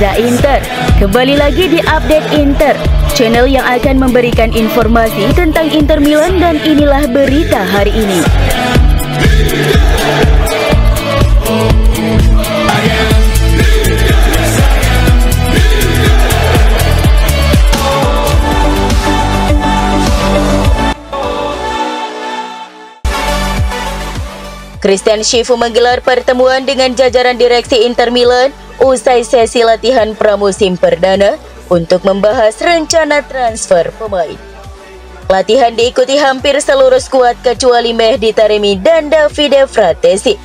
Reza Inter. Kembali lagi di Update Inter, channel yang akan memberikan informasi tentang Inter Milan, dan inilah berita hari ini. Christian Chifu menggelar pertemuan dengan jajaran direksi Inter Milan usai sesi latihan pramusim perdana untuk membahas rencana transfer pemain. Latihan diikuti hampir seluruh skuad kecuali Mehdi Taremi dan Davide Fratesi.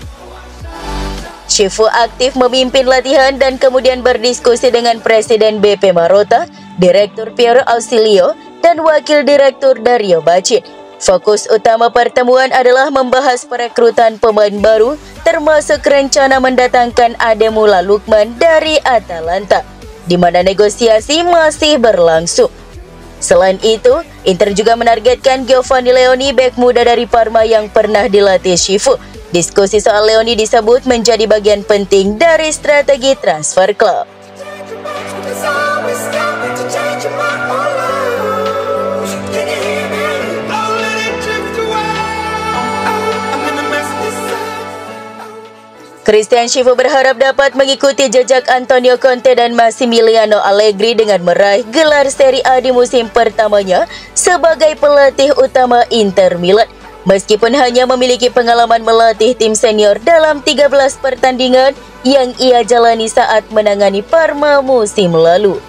Chifu aktif memimpin latihan dan kemudian berdiskusi dengan Presiden BP Marotta, Direktur Piero Ausilio, dan Wakil Direktur Dario Bacin. Fokus utama pertemuan adalah membahas perekrutan pemain baru, termasuk rencana mendatangkan Ademola Lookman dari Atalanta, di mana negosiasi masih berlangsung. Selain itu, Inter juga menargetkan Giovanni Leoni, bek muda dari Parma yang pernah dilatih Chifu. Diskusi soal Leoni disebut menjadi bagian penting dari strategi transfer klub. Christian Chifu berharap dapat mengikuti jejak Antonio Conte dan Massimiliano Allegri dengan meraih gelar Serie A di musim pertamanya sebagai pelatih utama Inter Milan. Meskipun hanya memiliki pengalaman melatih tim senior dalam 13 pertandingan yang ia jalani saat menangani Parma musim lalu.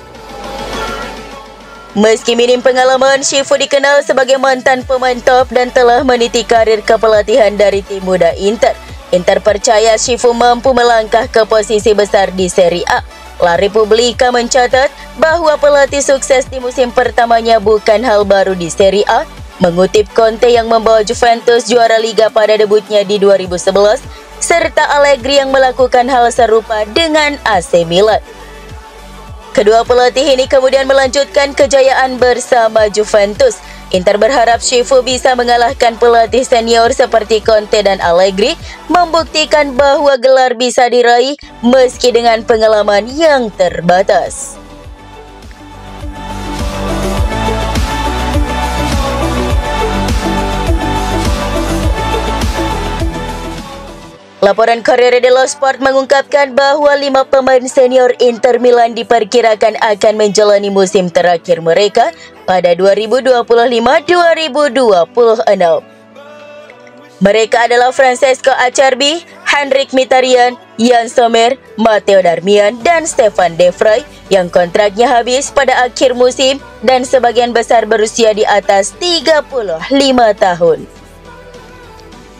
Meski minim pengalaman, Chifu dikenal sebagai mantan pemain top dan telah meniti karir kepelatihan dari tim muda Inter. Inter percaya Chifu mampu melangkah ke posisi besar di Serie A. La Repubblica mencatat bahwa pelatih sukses di musim pertamanya bukan hal baru di Serie A, mengutip Conte yang membawa Juventus juara Liga pada debutnya di 2011, serta Allegri yang melakukan hal serupa dengan AC Milan. Kedua pelatih ini kemudian melanjutkan kejayaan bersama Juventus. Inter berharap Chifu bisa mengalahkan pelatih senior seperti Conte dan Allegri, membuktikan bahwa gelar bisa diraih meski dengan pengalaman yang terbatas. Laporan Corriere dello Sport mengungkapkan bahwa 5 pemain senior Inter Milan diperkirakan akan menjalani musim terakhir mereka pada 2025-2026. Mereka adalah Francesco Acerbi, Henrik Mkhitaryan, Yann Sommer, Matteo Darmian, dan Stefan De Vrij yang kontraknya habis pada akhir musim dan sebagian besar berusia di atas 35 tahun.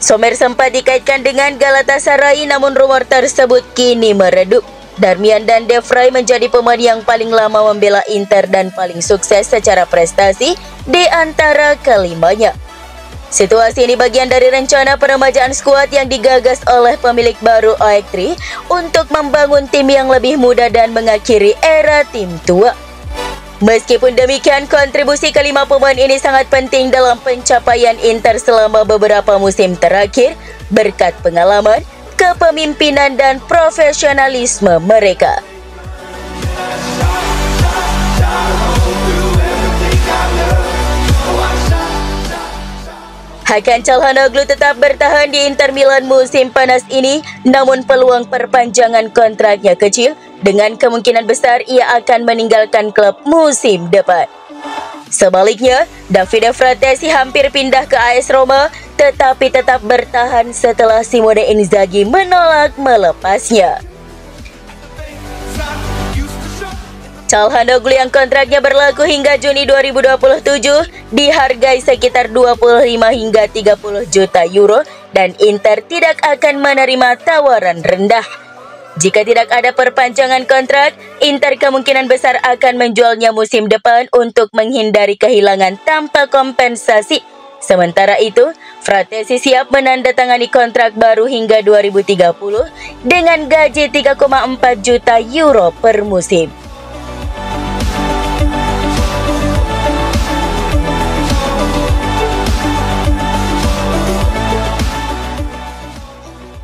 Sommer sempat dikaitkan dengan Galatasaray, namun rumor tersebut kini meredup. Darmian dan De Vrij menjadi pemain yang paling lama membela Inter dan paling sukses secara prestasi di antara kelimanya. Situasi ini bagian dari rencana peremajaan skuad yang digagas oleh pemilik baru OEK3 untuk membangun tim yang lebih muda dan mengakhiri era tim tua. Meskipun demikian, kontribusi kelima pemain ini sangat penting dalam pencapaian Inter selama beberapa musim terakhir berkat pengalaman, kepemimpinan, dan profesionalisme mereka. Hakan Çalhanoğlu tetap bertahan di Inter Milan musim panas ini, namun peluang perpanjangan kontraknya kecil. Dengan kemungkinan besar ia akan meninggalkan klub musim depan. Sebaliknya, Davide Fratesi hampir pindah ke AS Roma, tetapi tetap bertahan setelah Simone Inzaghi menolak melepasnya. Çalhanoğlu yang kontraknya berlaku hingga Juni 2027 dihargai sekitar 25 hingga 30 juta euro dan Inter tidak akan menerima tawaran rendah. Jika tidak ada perpanjangan kontrak, Inter kemungkinan besar akan menjualnya musim depan untuk menghindari kehilangan tanpa kompensasi. Sementara itu, Fratesi siap menandatangani kontrak baru hingga 2030 dengan gaji 3,4 juta euro per musim.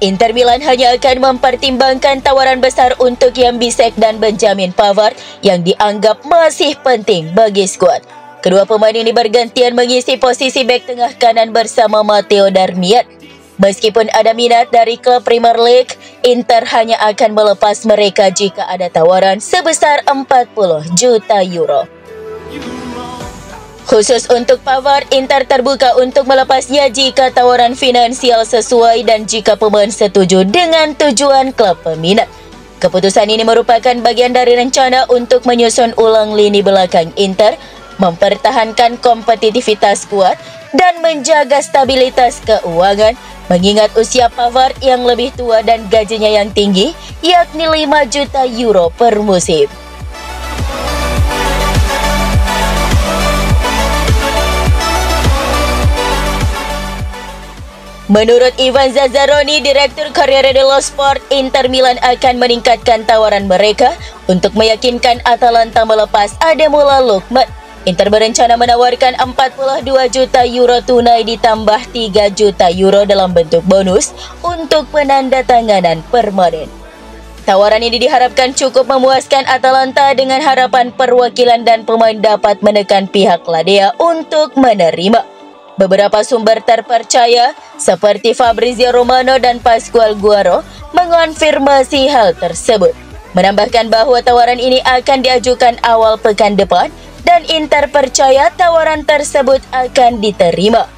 Inter Milan hanya akan mempertimbangkan tawaran besar untuk Jan Bisek dan Benjamin Pavard yang dianggap masih penting bagi skuad. Kedua pemain ini bergantian mengisi posisi bek tengah kanan bersama Matteo Darmian. Meskipun ada minat dari klub Premier League, Inter hanya akan melepas mereka jika ada tawaran sebesar 40 juta euro. Khusus untuk Pavard, Inter terbuka untuk melepasnya jika tawaran finansial sesuai dan jika pemain setuju dengan tujuan klub peminat. Keputusan ini merupakan bagian dari rencana untuk menyusun ulang lini belakang Inter, mempertahankan kompetitivitas kuat, dan menjaga stabilitas keuangan, mengingat usia Pavard yang lebih tua dan gajinya yang tinggi, yakni 5 juta euro per musim. Menurut Ivan Zazzaroni, Direktur Corriere dello Sport, Inter Milan akan meningkatkan tawaran mereka untuk meyakinkan Atalanta melepas Ademola Lookman. Inter berencana menawarkan 42 juta euro tunai ditambah 3 juta euro dalam bentuk bonus untuk penandatanganan permanen. Tawaran ini diharapkan cukup memuaskan Atalanta dengan harapan perwakilan dan pemain dapat menekan pihak Ladea untuk menerima. Beberapa sumber terpercaya seperti Fabrizio Romano dan Pasqual Guaro mengonfirmasi hal tersebut, menambahkan bahwa tawaran ini akan diajukan awal pekan depan dan Inter percaya tawaran tersebut akan diterima.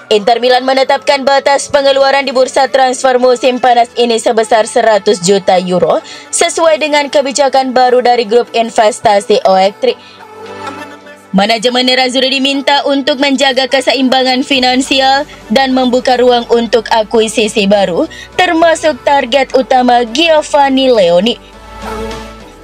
Inter Milan menetapkan batas pengeluaran di bursa transfer musim panas ini sebesar 100 juta euro sesuai dengan kebijakan baru dari grup investasi Oaktree. Manajemen Nerazzurri diminta untuk menjaga keseimbangan finansial dan membuka ruang untuk akuisisi baru, termasuk target utama Giovanni Leoni.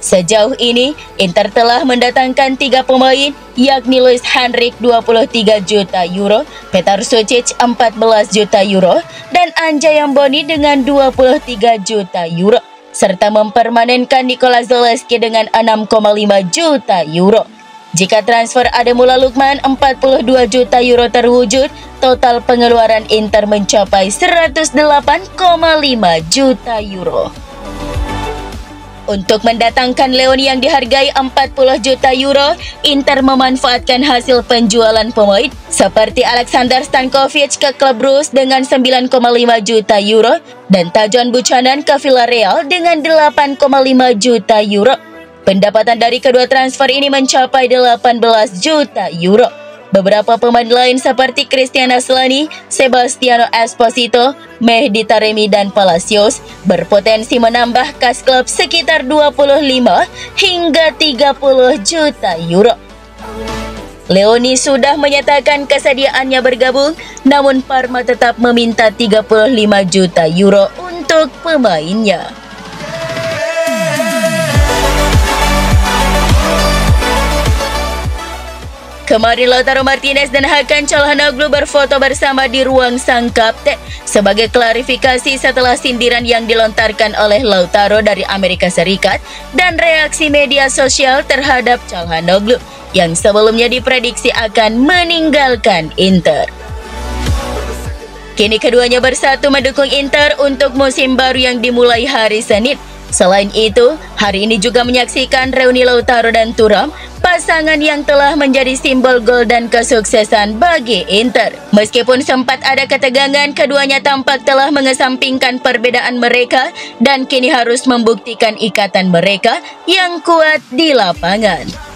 Sejauh ini, Inter telah mendatangkan 3 pemain, yakni Luis Henrik 23 juta euro, Petar Sucic 14 juta euro, dan Anja Yamboni dengan 23 juta euro, serta mempermanenkan Nikola Zalewski dengan 6,5 juta euro. Jika transfer Ademola Lookman 42 juta euro terwujud, total pengeluaran Inter mencapai 108,5 juta euro. Untuk mendatangkan Leoni yang dihargai 40 juta euro, Inter memanfaatkan hasil penjualan pemain seperti Alexander Stankovic ke klub Bruges dengan 9,5 juta euro dan Tajon Buchanan ke Villarreal dengan 8,5 juta euro. Pendapatan dari kedua transfer ini mencapai 18 juta euro. Beberapa pemain lain seperti Christian Aslani, Sebastiano Esposito, Mehdi Taremi, dan Palacios berpotensi menambah kas klub sekitar 25 hingga 30 juta euro. Leoni sudah menyatakan kesediaannya bergabung, namun Parma tetap meminta 35 juta euro untuk pemainnya. Kemarin Lautaro Martinez dan Hakan Çalhanoğlu berfoto bersama di ruang sang kapten sebagai klarifikasi setelah sindiran yang dilontarkan oleh Lautaro dari Amerika Serikat dan reaksi media sosial terhadap Çalhanoğlu yang sebelumnya diprediksi akan meninggalkan Inter. Kini keduanya bersatu mendukung Inter untuk musim baru yang dimulai hari Senin. Selain itu, hari ini juga menyaksikan reuni Lautaro dan Thuram, pasangan yang telah menjadi simbol gol dan kesuksesan bagi Inter. Meskipun sempat ada ketegangan, keduanya tampak telah mengesampingkan perbedaan mereka dan kini harus membuktikan ikatan mereka yang kuat di lapangan.